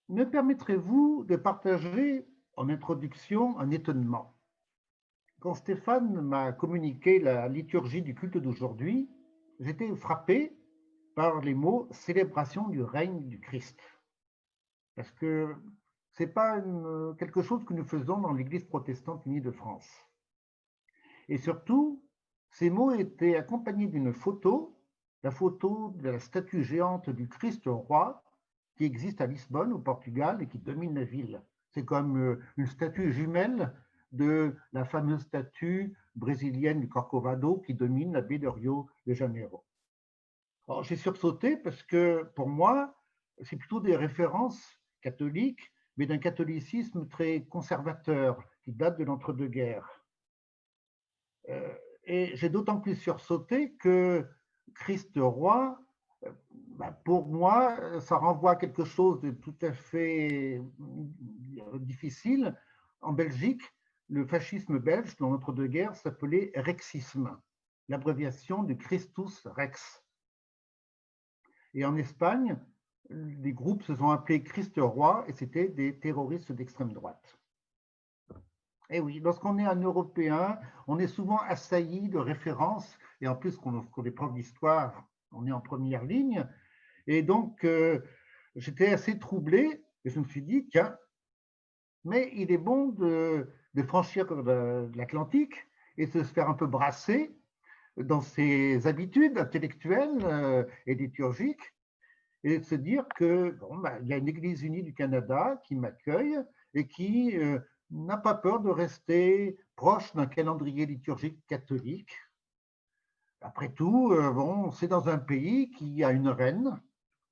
Me permettrez-vous de partager en introduction un étonnement? Quand Stéphane m'a communiqué la liturgie du culte d'aujourd'hui, j'étais frappé par les mots célébration du règne du Christ. Parce que ce n'est pas quelque chose que nous faisons dans l'Église protestante unie de France. Et surtout, ces mots étaient accompagnés d'une photo, la photo de la statue géante du Christ roi qui existe à Lisbonne, au Portugal, et qui domine la ville. C'est comme une statue jumelle de la fameuse statue brésilienne du Corcovado qui domine la baie de Rio de Janeiro. Alors, j'ai sursauté parce que pour moi, c'est plutôt des références catholiques, mais d'un catholicisme très conservateur qui date de l'entre-deux-guerres. Euh, et j'ai d'autant plus sursauté que Christ roi, pour moi, ça renvoie à quelque chose de tout à fait difficile. En Belgique, le fascisme belge dans l'entre-deux-guerres s'appelait rexisme, l'abréviation du Christus Rex. Et en Espagne, les groupes se sont appelés Christ roi et c'était des terroristes d'extrême droite. Et oui, lorsqu'on est un Européen, on est souvent assailli de références, et en plus, qu'on est prof d'histoire, on est en première ligne. Et donc, j'étais assez troublé, et je me suis dit, tiens, mais il est bon de franchir l'Atlantique et de se faire un peu brasser dans ses habitudes intellectuelles et liturgiques, et de se dire que bon, bah, il y a une Église unie du Canada qui m'accueille et qui n'a pas peur de rester proche d'un calendrier liturgique catholique. Après tout, bon, c'est dans un pays qui a une reine,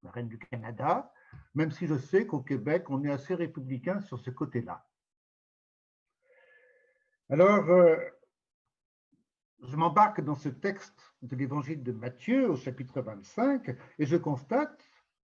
la reine du Canada, même si je sais qu'au Québec, on est assez républicain sur ce côté-là. Alors, je m'embarque dans ce texte de l'évangile de Matthieu au chapitre 25 et je constate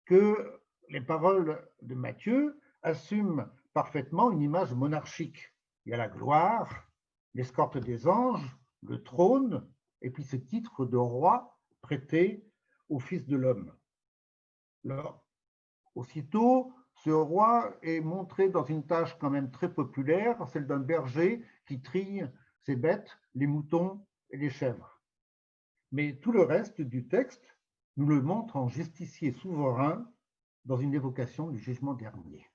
que les paroles de Matthieu assument parfaitement une image monarchique. Il y a la gloire, l'escorte des anges, le trône, et puis ce titre de roi prêté au Fils de l'homme. Alors, aussitôt, ce roi est montré dans une tâche quand même très populaire, celle d'un berger qui trille ses bêtes, les moutons et les chèvres. Mais tout le reste du texte nous le montre en justicier souverain dans une évocation du jugement dernier.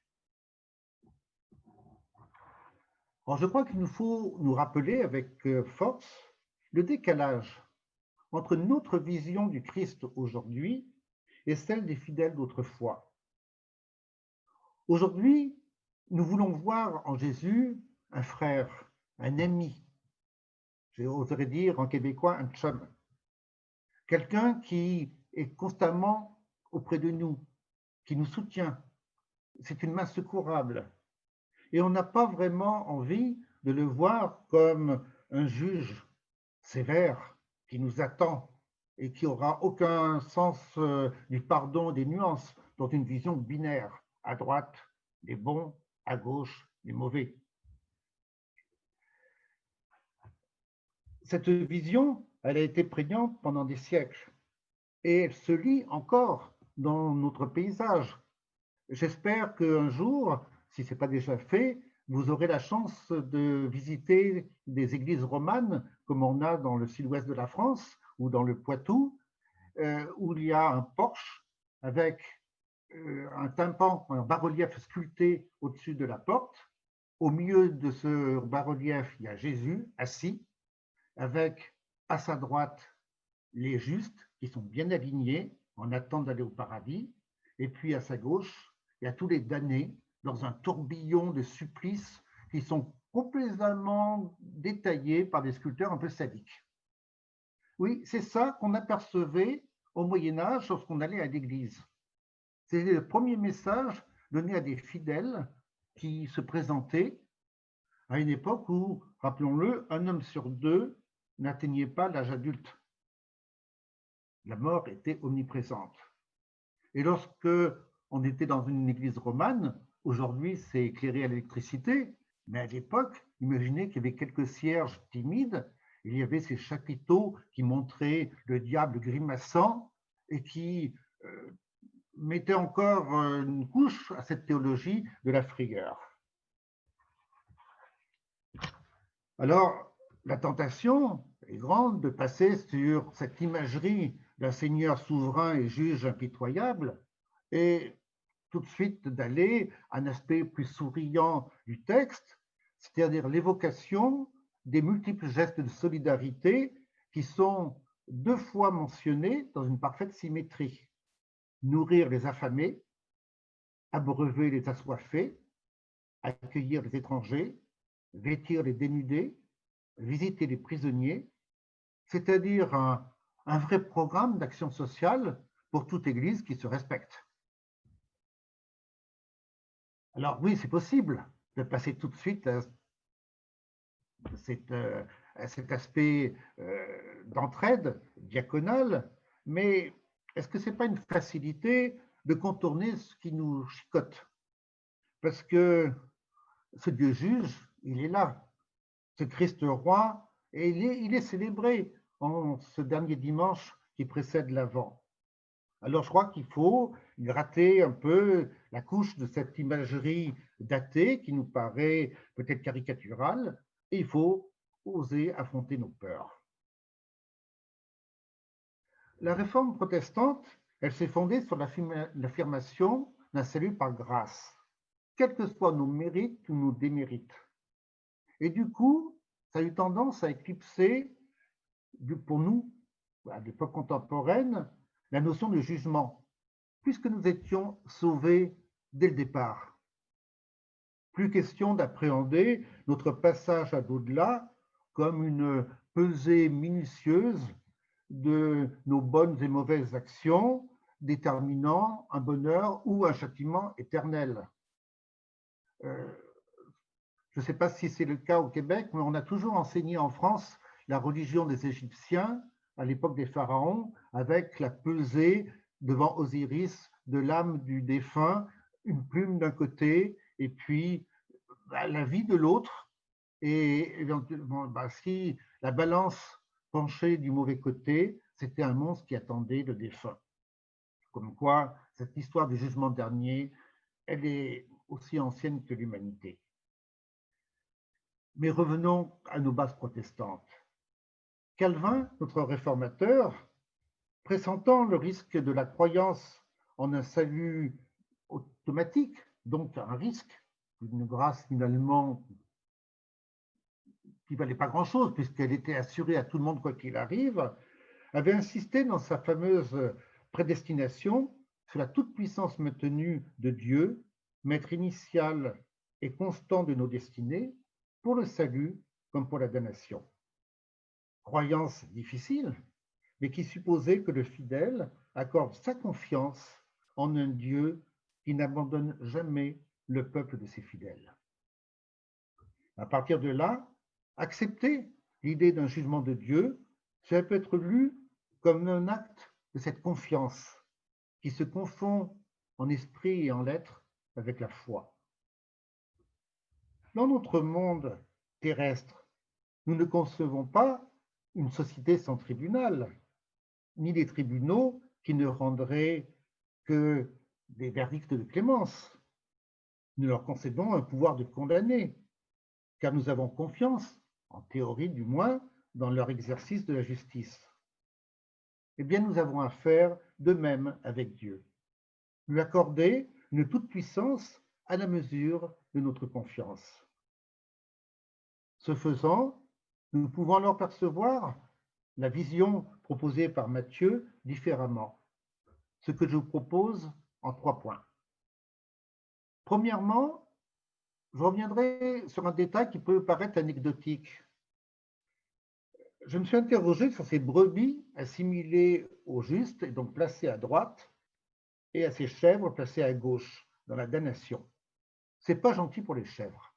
Alors, je crois qu'il nous faut nous rappeler avec force le décalage entre notre vision du Christ aujourd'hui et celle des fidèles d'autrefois. Aujourd'hui, nous voulons voir en Jésus un frère, un ami, j'oserais dire en québécois un chum, quelqu'un qui est constamment auprès de nous, qui nous soutient. C'est une main secourable. Et on n'a pas vraiment envie de le voir comme un juge sévère qui nous attend et qui aura aucun sens du pardon, des nuances, dans une vision binaire, à droite, les bons, à gauche, les mauvais. Cette vision, elle a été prégnante pendant des siècles et elle se lit encore dans notre paysage. J'espère qu'un jour, si ce n'est pas déjà fait, vous aurez la chance de visiter des églises romanes comme on a dans le sud-ouest de la France ou dans le Poitou, où il y a un porche avec un tympan, un bas-relief sculpté au-dessus de la porte. Au milieu de ce bas-relief, il y a Jésus assis avec à sa droite les justes qui sont bien alignés en attente d'aller au paradis, et puis à sa gauche, il y a tous les damnés dans un tourbillon de supplices qui sont complètement détaillés par des sculpteurs un peu sadiques. Oui, c'est ça qu'on apercevait au Moyen-Âge lorsqu'on allait à l'église. C'était le premier message donné à des fidèles qui se présentaient à une époque où, rappelons-le, un homme sur deux n'atteignait pas l'âge adulte. La mort était omniprésente. Et lorsque on était dans une église romane, aujourd'hui c'est éclairé à l'électricité, mais à l'époque, imaginez qu'il y avait quelques cierges timides, il y avait ces chapiteaux qui montraient le diable grimaçant et qui mettait encore une couche à cette théologie de la frayeur. Alors, la tentation est grande de passer sur cette imagerie d'un Seigneur souverain et juge impitoyable et tout de suite d'aller à un aspect plus souriant du texte, c'est-à-dire l'évocation des multiples gestes de solidarité qui sont deux fois mentionnés dans une parfaite symétrie. Nourrir les affamés, abreuver les assoiffés, accueillir les étrangers, vêtir les dénudés, visiter les prisonniers, c'est-à-dire un vrai programme d'action sociale pour toute Église qui se respecte. Alors oui, c'est possible de passer tout de suite à cet aspect d'entraide diaconale, mais est-ce que ce n'est pas une facilité de contourner ce qui nous chicote? Parce que ce Dieu juge, il est là. Ce Christ roi, et il est célébré en ce dernier dimanche qui précède l'Avent. Alors je crois qu'il faut gratter un peu la couche de cette imagerie datée qui nous paraît peut-être caricaturale, et il faut oser affronter nos peurs. La réforme protestante, elle s'est fondée sur l'affirmation d'un salut par grâce, quels que soient nos mérites ou nos démérites. Et du coup, ça a eu tendance à éclipser, pour nous, à l'époque contemporaine, la notion de jugement, puisque nous étions sauvés dès le départ. Plus question d'appréhender notre passage à l'au-delà comme une pesée minutieuse de nos bonnes et mauvaises actions, déterminant un bonheur ou un châtiment éternel. Je ne sais pas si c'est le cas au Québec, mais on a toujours enseigné en France la religion des Égyptiens à l'époque des pharaons, avec la pesée devant Osiris de l'âme du défunt, une plume d'un côté, et puis la vie de l'autre. Et si la balance penchait du mauvais côté, c'était un monstre qui attendait le défunt. Comme quoi, cette histoire du jugement dernier, elle est aussi ancienne que l'humanité. Mais revenons à nos bases protestantes. Calvin, notre réformateur, pressentant le risque de la croyance en un salut automatique, donc un risque, une grâce finalement qui ne valait pas grand-chose puisqu'elle était assurée à tout le monde quoi qu'il arrive, avait insisté dans sa fameuse prédestination sur la toute-puissance maintenue de Dieu, maître initial et constant de nos destinées, pour le salut comme pour la damnation. Croyance difficile, mais qui supposait que le fidèle accorde sa confiance en un Dieu qui n'abandonne jamais le peuple de ses fidèles. À partir de là, accepter l'idée d'un jugement de Dieu, cela peut être lu comme un acte de cette confiance qui se confond en esprit et en lettres avec la foi. Dans notre monde terrestre, nous ne concevons pas une société sans tribunal, ni des tribunaux qui ne rendraient que des verdicts de clémence. Nous leur concédons un pouvoir de condamner, car nous avons confiance, en théorie du moins, dans leur exercice de la justice. Eh bien, nous avons affaire de même avec Dieu. Lui accorder une toute-puissance à la mesure de notre confiance. Ce faisant, nous pouvons alors percevoir la vision proposée par Matthieu différemment. Ce que je vous propose en 3 points. Premièrement, je reviendrai sur un détail qui peut paraître anecdotique. Je me suis interrogé sur ces brebis assimilées au juste et donc placées à droite, et à ces chèvres placées à gauche dans la damnation. Ce n'est pas gentil pour les chèvres.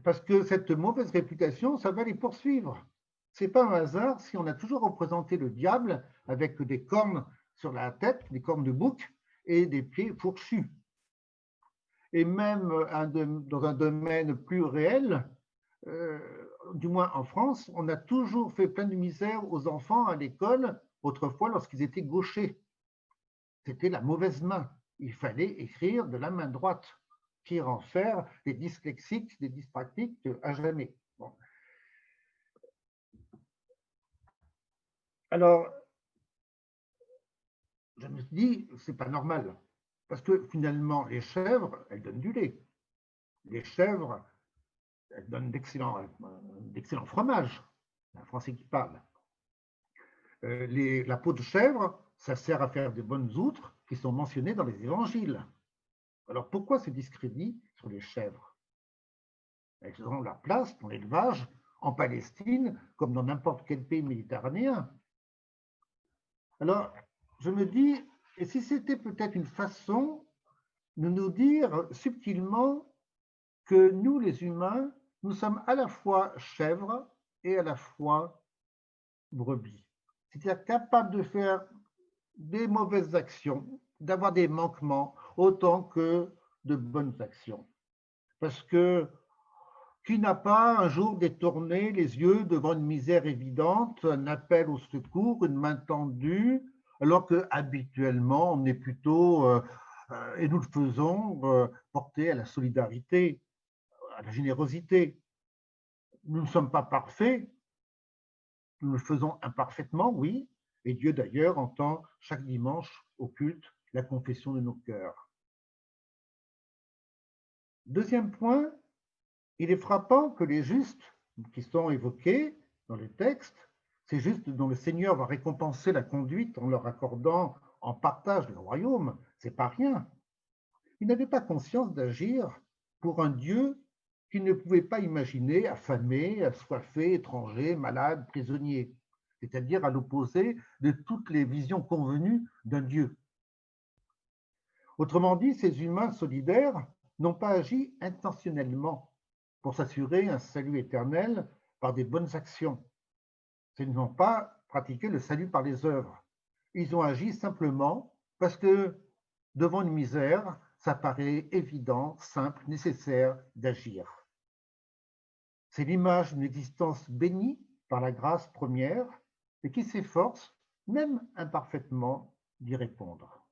Parce que cette mauvaise réputation, ça va les poursuivre. Ce n'est pas un hasard si on a toujours représenté le diable avec des cornes sur la tête, des cornes de bouc et des pieds fourchus. Et même dans un domaine plus réel, du moins en France, on a toujours fait plein de misère aux enfants à l'école, autrefois lorsqu'ils étaient gauchers. c'était la mauvaise main. Il fallait écrire de la main droite, qui en faire des dyslexiques, des dyspraxiques à jamais. Bon. Alors, je me suis dit, c'est pas normal, parce que finalement, les chèvres, elles donnent du lait. Les chèvres, elles donnent d'excellents fromages. C'est un Français qui parle. La peau de chèvre, ça sert à faire des bonnes outres qui sont mentionnées dans les évangiles. Alors pourquoi ce discrédit sur les chèvres? Elles ont leur place dans l'élevage en Palestine comme dans n'importe quel pays méditerranéen. Alors je me dis, et si c'était peut-être une façon de nous dire subtilement que nous, les humains, nous sommes à la fois chèvres et à la fois brebis. C'est-à-dire capables de faire des mauvaises actions, d'avoir des manquements, autant que de bonnes actions. Parce que qui n'a pas un jour détourné les yeux devant une misère évidente, un appel au secours, une main tendue, alors que habituellement on est plutôt, et nous le faisons, porté à la solidarité, à la générosité. Nous ne sommes pas parfaits, nous le faisons imparfaitement, oui, et Dieu d'ailleurs entend chaque dimanche au culte la confession de nos cœurs. Deuxième point, il est frappant que les justes qui sont évoqués dans les textes, ces justes dont le Seigneur va récompenser la conduite en leur accordant en partage le royaume, c'est pas rien. Ils n'avaient pas conscience d'agir pour un Dieu qu'ils ne pouvaient pas imaginer affamé, assoiffé, étranger, malade, prisonnier, c'est-à-dire à l'opposé de toutes les visions convenues d'un Dieu. Autrement dit, ces humains solidaires n'ont pas agi intentionnellement pour s'assurer un salut éternel par des bonnes actions. Ils n'ont pas pratiqué le salut par les œuvres. Ils ont agi simplement parce que devant une misère, ça paraît évident, simple, nécessaire d'agir. C'est l'image d'une existence bénie par la grâce première et qui s'efforce, même imparfaitement, d'y répondre.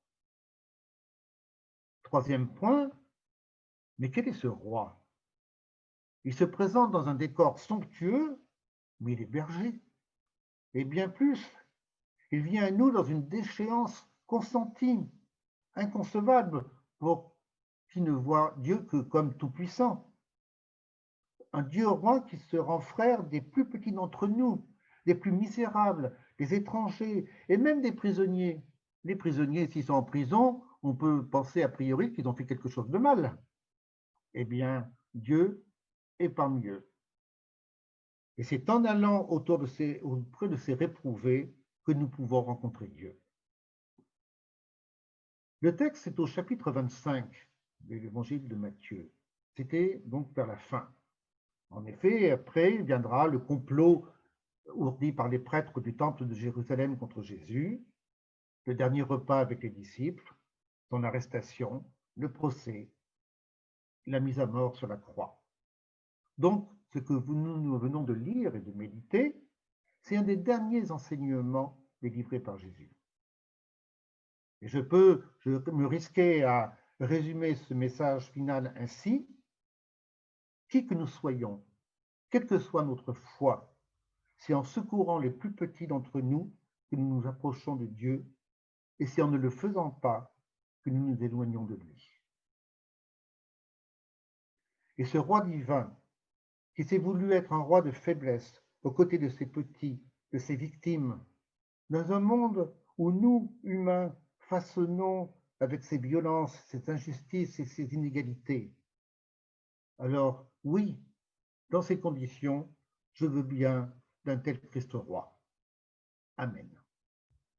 Troisième point, mais quel est ce roi? Il se présente dans un décor somptueux, mais il est berger. Et bien plus, il vient à nous dans une déchéance consentie, inconcevable pour qui ne voit Dieu que comme tout-puissant. Un Dieu roi qui se rend frère des plus petits d'entre nous, des plus misérables, des étrangers et même des prisonniers. Les prisonniers, s'ils sont en prison, on peut penser a priori qu'ils ont fait quelque chose de mal. Eh bien, Dieu est parmi eux. Et c'est en allant auprès de ces réprouvés que nous pouvons rencontrer Dieu. Le texte est au chapitre 25 de l'évangile de Matthieu. C'était donc vers la fin. En effet, après viendra le complot ourdi par les prêtres du temple de Jérusalem contre Jésus, le dernier repas avec les disciples, son arrestation, le procès, la mise à mort sur la croix. Donc, ce que nous venons de lire et de méditer, c'est un des derniers enseignements délivrés par Jésus. Et je me risquer à résumer ce message final ainsi: qui que nous soyons, quelle que soit notre foi, c'est en secourant les plus petits d'entre nous que nous nous approchons de Dieu, et c'est en ne le faisant pas que nous nous éloignons de lui. Et ce roi divin, qui s'est voulu être un roi de faiblesse aux côtés de ses petits, de ses victimes, dans un monde où nous, humains, façonnons avec ces violences, ces injustices et ces inégalités, alors oui, dans ces conditions, je veux bien d'un tel Christ roi. Amen.